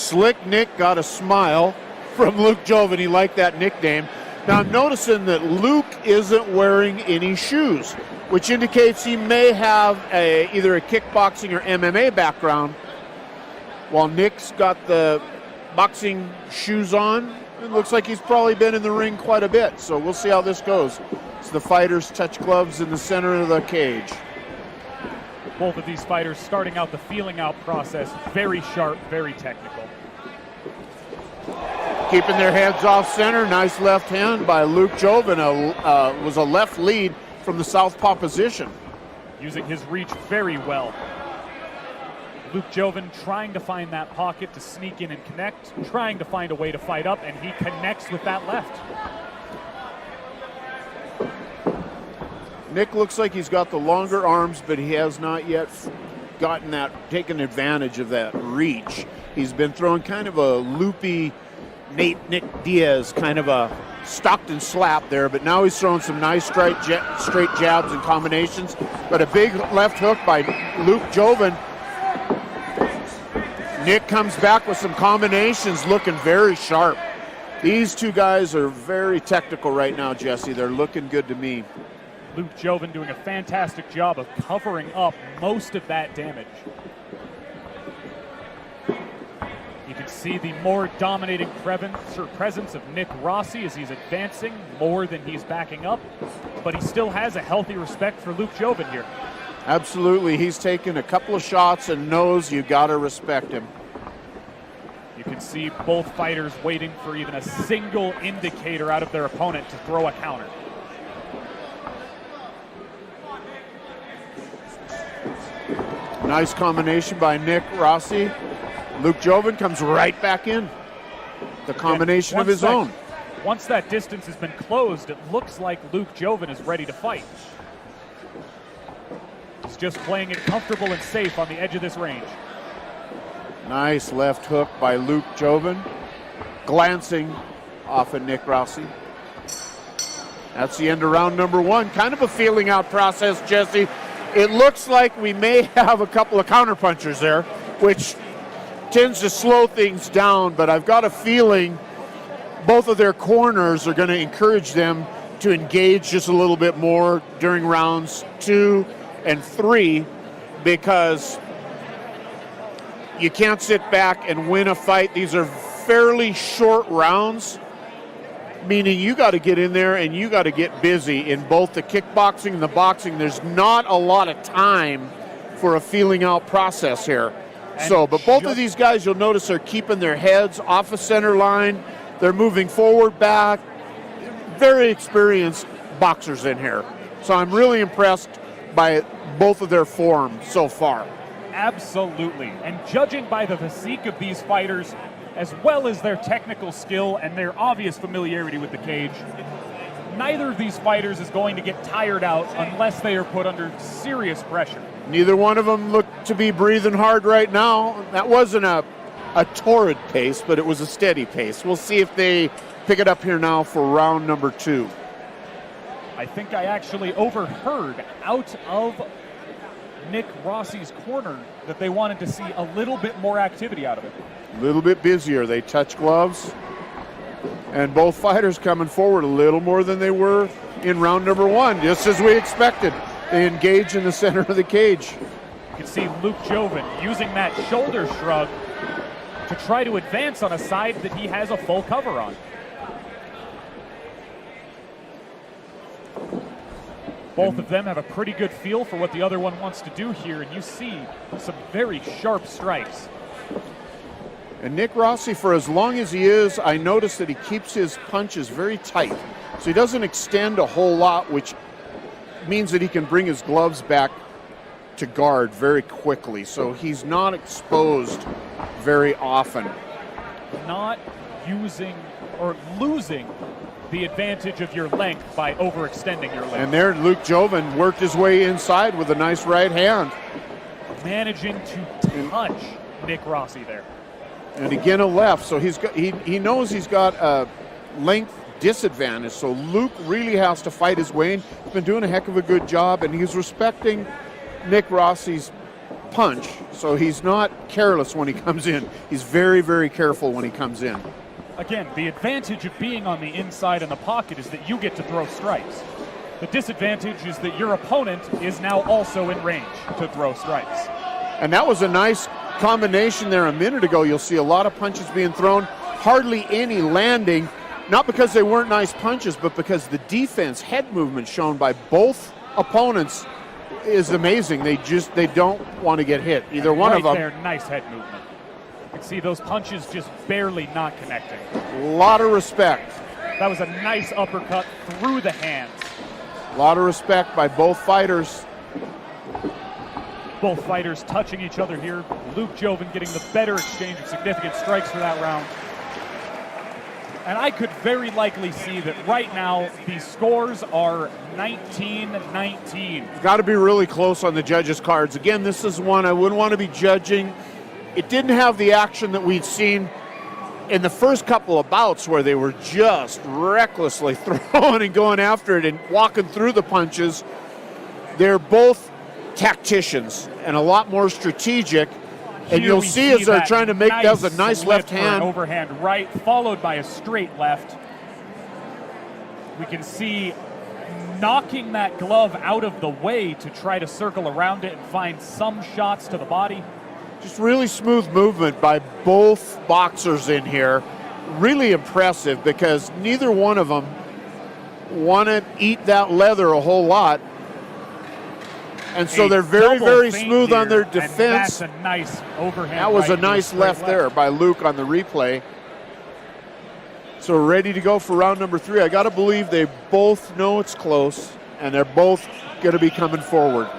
Slick Nick got a smile from Luke Jovin. He liked that nickname. Now I'm noticing that Luke isn't wearing any shoes, which indicates he may have either a kickboxing or MMA background, while Nick's got the boxing shoes on. It looks like he's probably been in the ring quite a bit, so we'll see how this goes. So the fighters touch gloves in the center of the cage. Both of these fighters starting out the feeling out process very sharp, very technical. Keeping their heads off center. Nice left hand by Luke Jovin. Was a left lead from the southpaw position. Using his reach very well. Luke Jovin trying to find that pocket to sneak in and connect, trying to find a way to fight up, and he connects with that left. Nick looks like he's got the longer arms, but he has not yet taken advantage of that reach. He's been throwing kind of a loopy Nick Diaz, kind of a Stockton slap there, but now he's throwing some nice straight jabs and combinations. But a big left hook by Luke Jovin. Nick comes back with some combinations looking very sharp. These two guys are very technical right now, Jesse. They're looking good to me. Luke Jovin doing a fantastic job of covering up most of that damage. You can see the more dominating presence of Nick Rossi as he's advancing more than he's backing up, but he still has a healthy respect for Luke Jovin here. Absolutely. He's taken a couple of shots and knows you got to respect him. You can see both fighters waiting for even a single indicator out of their opponent to throw a counter. Nice combination by Nick Rossi. Luke Jovin comes right back in. The combination of his own. Once that distance has been closed, it looks like Luke Jovin is ready to fight. He's just playing it comfortable and safe on the edge of this range. Nice left hook by Luke Jovin, glancing off of Nick Rossi. That's the end of round number one. Kind of a feeling out process, Jesse. It looks like we may have a couple of counterpunchers there, which tends to slow things down, but I've got a feeling both of their corners are going to encourage them to engage just a little bit more during rounds 2 and 3, because you can't sit back and win a fight. These are fairly short rounds, meaning you got to get in there and you got to get busy in both the kickboxing and the boxing. There's not a lot of time for a feeling out process here. But both of these guys, you'll notice, are keeping their heads off a center line. They're moving forward, back. Very experienced boxers in here. So I'm really impressed by both of their form so far. Absolutely. And judging by the physique of these fighters, as well as their technical skill and their obvious familiarity with the cage, neither of these fighters is going to get tired out unless they are put under serious pressure. Neither one of them look to be breathing hard right now. That wasn't a torrid pace, but it was a steady pace. We'll see if they pick it up here now for round number 2. I think I actually overheard out of Nick Rossi's corner that they wanted to see a little bit more activity out of it. A little bit busier. They touch gloves, and both fighters coming forward a little more than they were in round number 1, just as we expected. They engage in the center of the cage. You can see Luke Jovin using that shoulder shrug to try to advance on a side that he has a full cover on. Both of them have a pretty good feel for what the other one wants to do here, and you see some very sharp strikes. And Nick Rossi, for as long as he is, I notice that he keeps his punches very tight. So he doesn't extend a whole lot, which means that he can bring his gloves back to guard very quickly. So he's not exposed very often. Not using or losing the advantage of your length by overextending your length. And there Luke Jovin worked his way inside with a nice right hand. Managing to touch Nick Rossi there. And again a left, so he knows he's got a length disadvantage, so Luke really has to fight his way in. He's been doing a heck of a good job, and he's respecting Nick Rossi's punch, so he's not careless when he comes in. He's very, very careful when he comes in. Again, the advantage of being on the inside in the pocket is that you get to throw strikes. The disadvantage is that your opponent is now also in range to throw strikes. And that was a nice combination there a minute ago. You'll see a lot of punches being thrown, hardly any landing, not because they weren't nice punches, but because the defense head movement shown by both opponents is amazing. They don't want to get hit, either one of them. Right there, nice head movement. You can see those punches just barely not connecting. A lot of respect. That was a nice uppercut through the hands. A lot of respect by both fighters. Both fighters touching each other here. Luke Jovin getting the better exchange of significant strikes for that round. And I could very likely see that right now the scores are 19-19. Got to be really close on the judges' cards. Again, this is one I wouldn't want to be judging. It didn't have the action that we'd seen in the first couple of bouts where they were just recklessly throwing and going after it and walking through the punches. They're both tacticians and a lot more strategic. And you'll see as they're trying to make that was a nice left hand. Overhand right, followed by a straight left. We can see knocking that glove out of the way to try to circle around it and find some shots to the body. Just really smooth movement by both boxers in here. Really impressive because neither one of them want to eat that leather a whole lot. And so they're very, very smooth on their defense. And that's a nice overhand. That was a nice left there by Luke on the replay. So ready to go for round number 3. I got to believe they both know it's close, and they're both going to be coming forward.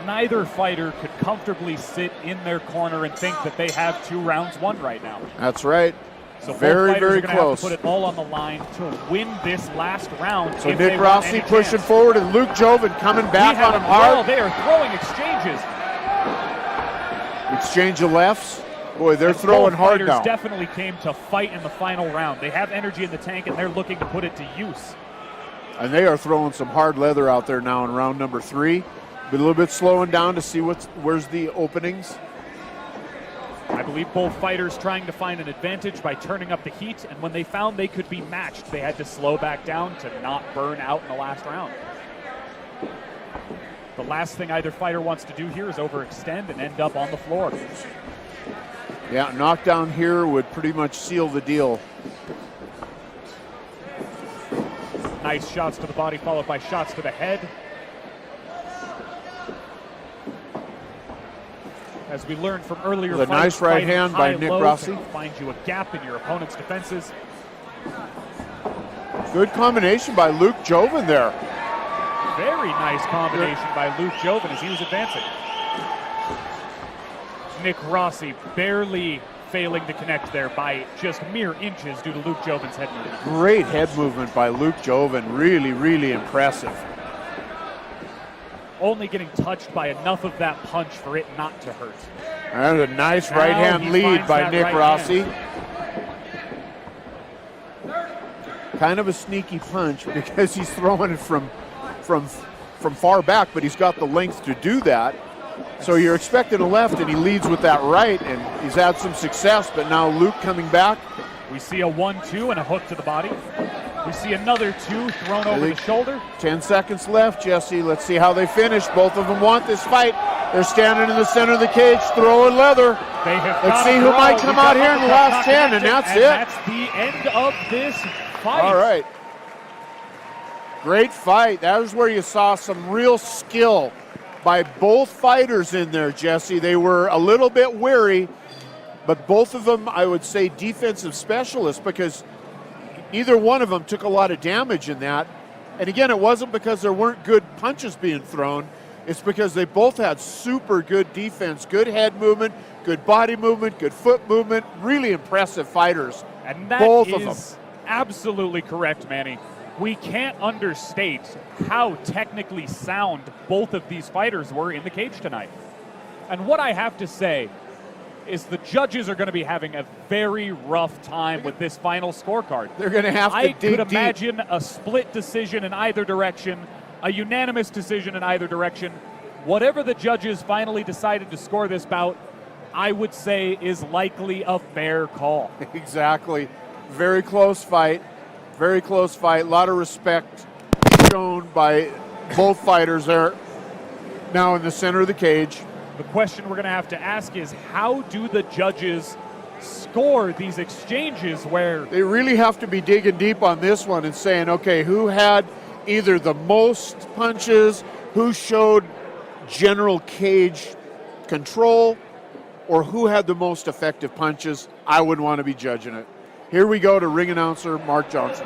Neither fighter could comfortably sit in their corner and think that they have 2 rounds won right now. That's right. So very, very close. Have to put it all on the line to win this last round. So Nick Rossi pushing forward and Luke Jovin coming back on him hard. Well, they are throwing exchanges. Exchange of lefts. Boy, they're throwing hard now. Definitely came to fight in the final round. They have energy in the tank and they're looking to put it to use. And they are throwing some hard leather out there now in round number 3. But a little bit slowing down to see where's the openings. I believe both fighters trying to find an advantage by turning up the heat, and when they found they could be matched, they had to slow back down to not burn out in the last round. The last thing either fighter wants to do here is overextend and end up on the floor. Yeah, knockdown here would pretty much seal the deal. Nice shots to the body followed by shots to the head. As we learned from earlier fights, a nice right hand by Nick Rossi. Find you a gap in your opponent's defenses. Good combination by Luke Jovin there. Very nice combination by Luke Jovin as he was advancing. Nick Rossi barely failing to connect there by just mere inches due to Luke Jovin's head movement. Great head movement by Luke Jovin. Really, really impressive. Only getting touched by enough of that punch for it not to hurt. And a nice right hand lead by Nick Rossi. Kind of a sneaky punch because he's throwing it from far back, but he's got the length to do that. So you're expecting a left, and he leads with that right, and he's had some success, but now Luke coming back. We see a 1-2 and a hook to the body. We see another 2 thrown over the shoulder. 10 seconds left, Jesse. Let's see how they finish. Both of them want this fight. They're standing in the center of the cage, throwing leather. Let's see who might come out here in the last 10, and that's it. That's the end of this fight. All right. Great fight. That was where you saw some real skill by both fighters in there, Jesse. They were a little bit weary, but both of them, I would say, defensive specialists, because either one of them took a lot of damage in that. And again, it wasn't because there weren't good punches being thrown. It's because they both had super good defense, good head movement, good body movement, good foot movement, really impressive fighters. And that both of them. Absolutely correct, Manny. We can't understate how technically sound both of these fighters were in the cage tonight. And what I have to say is the judges are going to be having a very rough time with this final scorecard. They're going to have to dig deep. I could imagine a split decision in either direction, a unanimous decision in either direction, whatever the judges finally decided to score this bout, I would say is likely a fair call. Exactly. Very close fight. Very close fight. A lot of respect shown by both fighters there. Now in the center of the cage. The question we're going to have to ask is, how do the judges score these exchanges where they really have to be digging deep on this one and saying, okay, who had either the most punches, who showed general cage control, or who had the most effective punches? I wouldn't want to be judging it. Here we go to ring announcer Mark Johnson.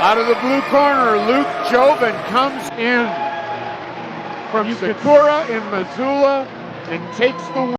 Out of the blue corner, Luke Jovin comes in from Sakura in Missoula and takes the win.